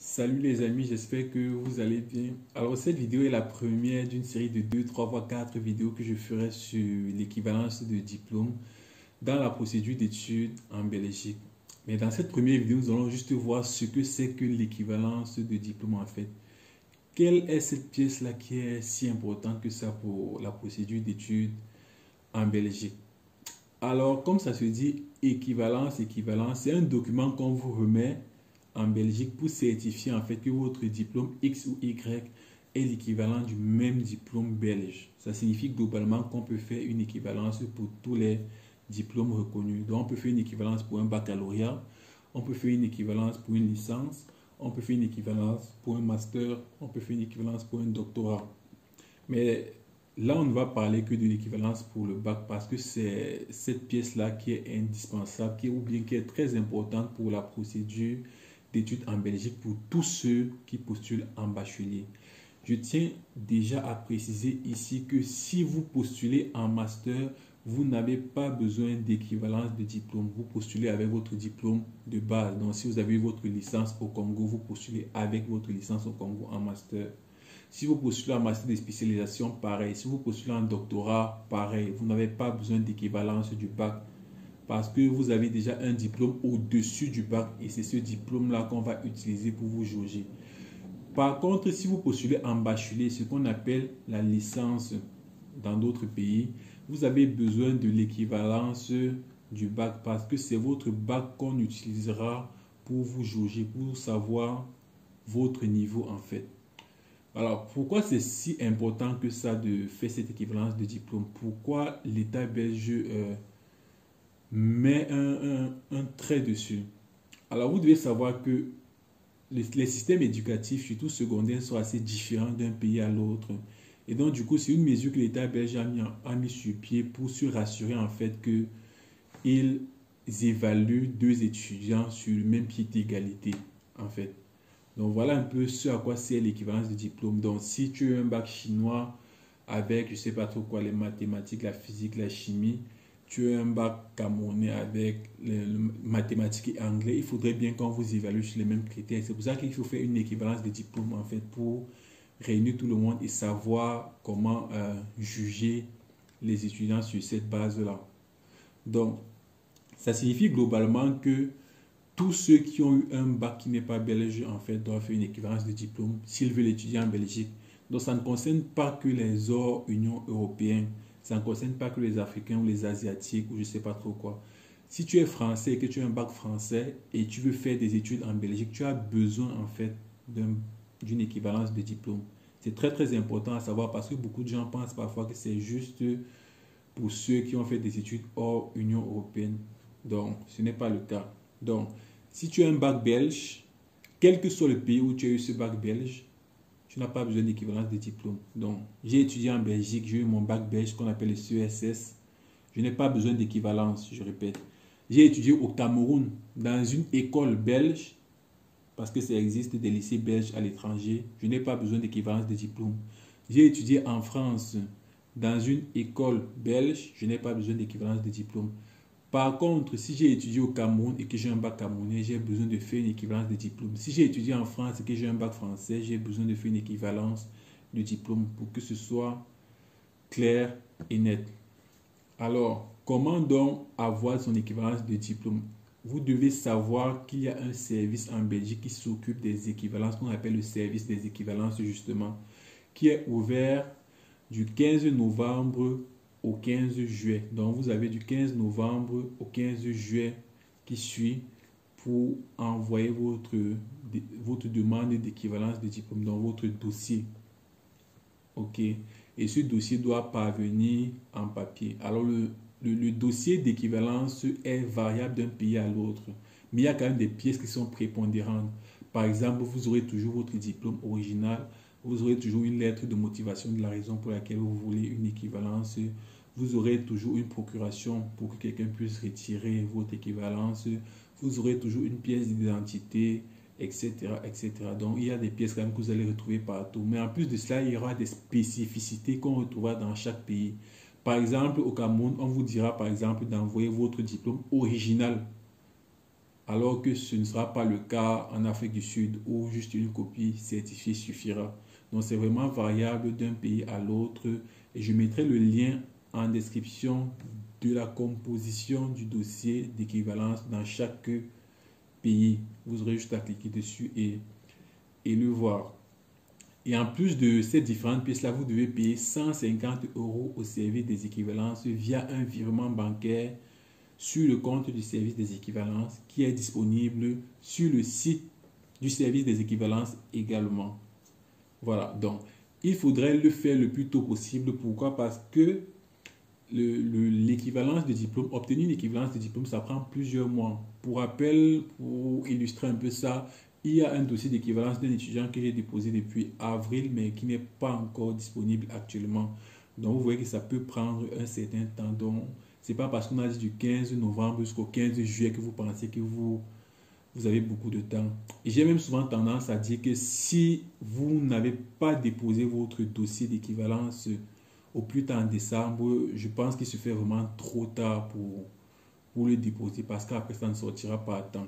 Salut les amis, j'espère que vous allez bien. Alors cette vidéo est la première d'une série de 2, 3 voire 4 vidéos que je ferai sur l'équivalence de diplôme dans la procédure d'études en Belgique. Mais dans cette première vidéo, nous allons juste voir ce que c'est que l'équivalence de diplôme en fait. Quelle est cette pièce-là qui est si importante que ça pour la procédure d'études en Belgique? Alors, comme ça se dit, équivalence, c'est un document qu'on vous remet en Belgique pour certifier en fait que votre diplôme X ou Y est l'équivalent du même diplôme belge. Ça signifie globalement qu'on peut faire une équivalence pour tous les diplômes reconnus. Donc, on peut faire une équivalence pour un baccalauréat, on peut faire une équivalence pour une licence, on peut faire une équivalence pour un master, on peut faire une équivalence pour un doctorat. Mais là, on ne va parler que de l'équivalence pour le bac parce que c'est cette pièce-là qui est indispensable, ou bien qui est très importante pour la procédure d'études en Belgique pour tous ceux qui postulent en bachelier. Je tiens déjà à préciser ici que si vous postulez en master, vous n'avez pas besoin d'équivalence de diplôme. Vous postulez avec votre diplôme de base. Donc, si vous avez votre licence au Congo, vous postulez avec votre licence au Congo en master. Si vous postulez en master de spécialisation, pareil. Si vous postulez en doctorat, pareil. Vous n'avez pas besoin d'équivalence du bac parce que vous avez déjà un diplôme au-dessus du bac et c'est ce diplôme-là qu'on va utiliser pour vous jauger. Par contre, si vous postulez en bachelier, ce qu'on appelle la licence dans d'autres pays, vous avez besoin de l'équivalence du bac parce que c'est votre bac qu'on utilisera pour vous jauger, pour savoir votre niveau en fait. Alors, pourquoi c'est si important que ça de faire cette équivalence de diplôme? Pourquoi l'État belge met un trait dessus? Alors, vous devez savoir que les systèmes éducatifs, surtout secondaires, sont assez différents d'un pays à l'autre. Et donc, du coup, c'est une mesure que l'État belge a mis sur pied pour se rassurer en fait qu'ils évaluent deux étudiants sur le même pied d'égalité, en fait. Donc, voilà un peu ce à quoi sert l'équivalence de diplôme. Donc, si tu as un bac chinois avec, je ne sais pas trop quoi, les mathématiques, la physique, la chimie, tu as un bac camerounais avec les mathématiques et anglais, il faudrait bien qu'on vous évalue sur les mêmes critères. C'est pour ça qu'il faut faire une équivalence de diplôme, en fait, pour réunir tout le monde et savoir comment juger les étudiants sur cette base-là. Donc, ça signifie globalement que tous ceux qui ont eu un bac qui n'est pas belge, en fait, doivent faire une équivalence de diplôme s'ils veulent étudier en Belgique. Donc, ça ne concerne pas que les hors Union européenne. Ça ne concerne pas que les Africains ou les Asiatiques ou je ne sais pas trop quoi. Si tu es français et que tu as un bac français et tu veux faire des études en Belgique, tu as besoin, en fait, d'une équivalence de diplôme. C'est très, très important à savoir parce que beaucoup de gens pensent parfois que c'est juste pour ceux qui ont fait des études hors Union européenne. Donc, ce n'est pas le cas. Donc, si tu as un bac belge, quel que soit le pays où tu as eu ce bac belge, tu n'as pas besoin d'équivalence de diplôme. Donc, j'ai étudié en Belgique, j'ai eu mon bac belge qu'on appelle le CESS. Je n'ai pas besoin d'équivalence, je répète. J'ai étudié au Cameroun dans une école belge, parce que ça existe des lycées belges à l'étranger. Je n'ai pas besoin d'équivalence de diplôme. J'ai étudié en France dans une école belge, je n'ai pas besoin d'équivalence de diplôme. Par contre, si j'ai étudié au Cameroun et que j'ai un bac camerounais, j'ai besoin de faire une équivalence de diplôme. Si j'ai étudié en France et que j'ai un bac français, j'ai besoin de faire une équivalence de diplôme pour que ce soit clair et net. Alors, comment donc avoir son équivalence de diplôme? Vous devez savoir qu'il y a un service en Belgique qui s'occupe des équivalences, qu'on appelle le service des équivalences justement, qui est ouvert du 15 novembre au 15 juillet. Donc, vous avez du 15 novembre au 15 juillet qui suit pour envoyer votre demande d'équivalence de diplôme dans votre dossier. OK. Et ce dossier doit parvenir en papier. Alors, le dossier d'équivalence est variable d'un pays à l'autre. Mais il y a quand même des pièces qui sont prépondérantes. Par exemple, vous aurez toujours votre diplôme original. Vous aurez toujours une lettre de motivation de la raison pour laquelle vous voulez une équivalence. Vous aurez toujours une procuration pour que quelqu'un puisse retirer votre équivalence. Vous aurez toujours une pièce d'identité, etc., etc. Donc, il y a des pièces quand même que vous allez retrouver partout. Mais en plus de cela, il y aura des spécificités qu'on retrouvera dans chaque pays. Par exemple, au Cameroun, on vous dira, par exemple, d'envoyer votre diplôme original. alors que ce ne sera pas le cas en Afrique du Sud où juste une copie certifiée suffira. Donc c'est vraiment variable d'un pays à l'autre et je mettrai le lien en description de la composition du dossier d'équivalence dans chaque pays. Vous aurez juste à cliquer dessus et le voir. Et en plus de ces différentes pièces-là, vous devez payer 150 € au service des équivalences via un virement bancaire sur le compte du service des équivalences qui est disponible sur le site du service des équivalences également. Voilà, donc il faudrait le faire le plus tôt possible. Pourquoi? Parce que l'équivalence de diplôme, obtenir une équivalence de diplôme, ça prend plusieurs mois. Pour rappel, pour illustrer un peu ça, il y a un dossier d'équivalence d'un étudiant que j'ai déposé depuis avril, mais qui n'est pas encore disponible actuellement. Donc, vous voyez que ça peut prendre un certain temps. Donc, c'est pas parce qu'on a dit du 15 novembre jusqu'au 15 juillet que vous pensez que vous avez beaucoup de temps. Et j'ai même souvent tendance à dire que si vous n'avez pas déposé votre dossier d'équivalence au plus tard en décembre, je pense qu'il se fait vraiment trop tard pour le déposer parce qu'après ça ne sortira pas à temps.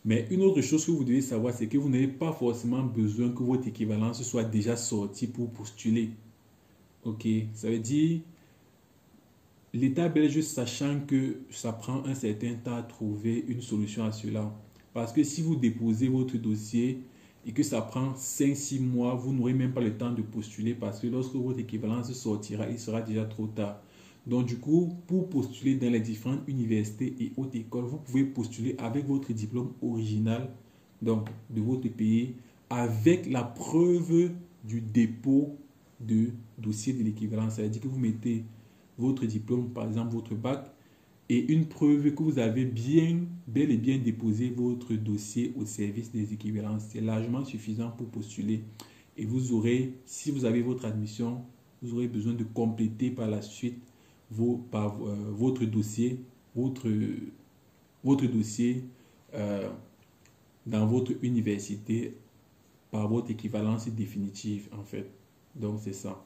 Mais une autre chose que vous devez savoir, c'est que vous n'avez pas forcément besoin que votre équivalence soit déjà sortie pour postuler. Ok, ça veut dire l'État belge, sachant que ça prend un certain temps à trouver une solution à cela. Parce que si vous déposez votre dossier et que ça prend 5-6 mois, vous n'aurez même pas le temps de postuler parce que lorsque votre équivalence sortira, il sera déjà trop tard. Donc du coup, pour postuler dans les différentes universités et hautes écoles, vous pouvez postuler avec votre diplôme original donc de votre pays, avec la preuve du dépôt de dossier de l'équivalence. Ça veut dire que vous mettez votre diplôme, par exemple votre bac, et une preuve que vous avez bel et bien déposé votre dossier au service des équivalences. C'est largement suffisant pour postuler. Et vous aurez, si vous avez votre admission, vous aurez besoin de compléter par la suite votre dossier, votre dossier dans votre université par votre équivalence définitive en fait. Donc c'est ça.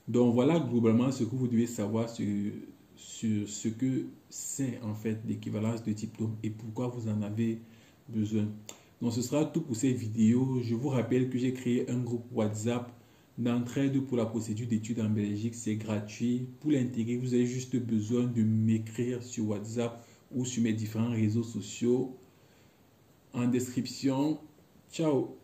Donc voilà globalement ce que vous devez savoir sur ce que c'est en fait l'équivalence de diplôme et pourquoi vous en avez besoin. Donc ce sera tout pour cette vidéo. Je vous rappelle que j'ai créé un groupe WhatsApp d'entraide pour la procédure d'études en Belgique. C'est gratuit. Pour l'intégrer, vous avez juste besoin de m'écrire sur WhatsApp ou sur mes différents réseaux sociaux en description. Ciao!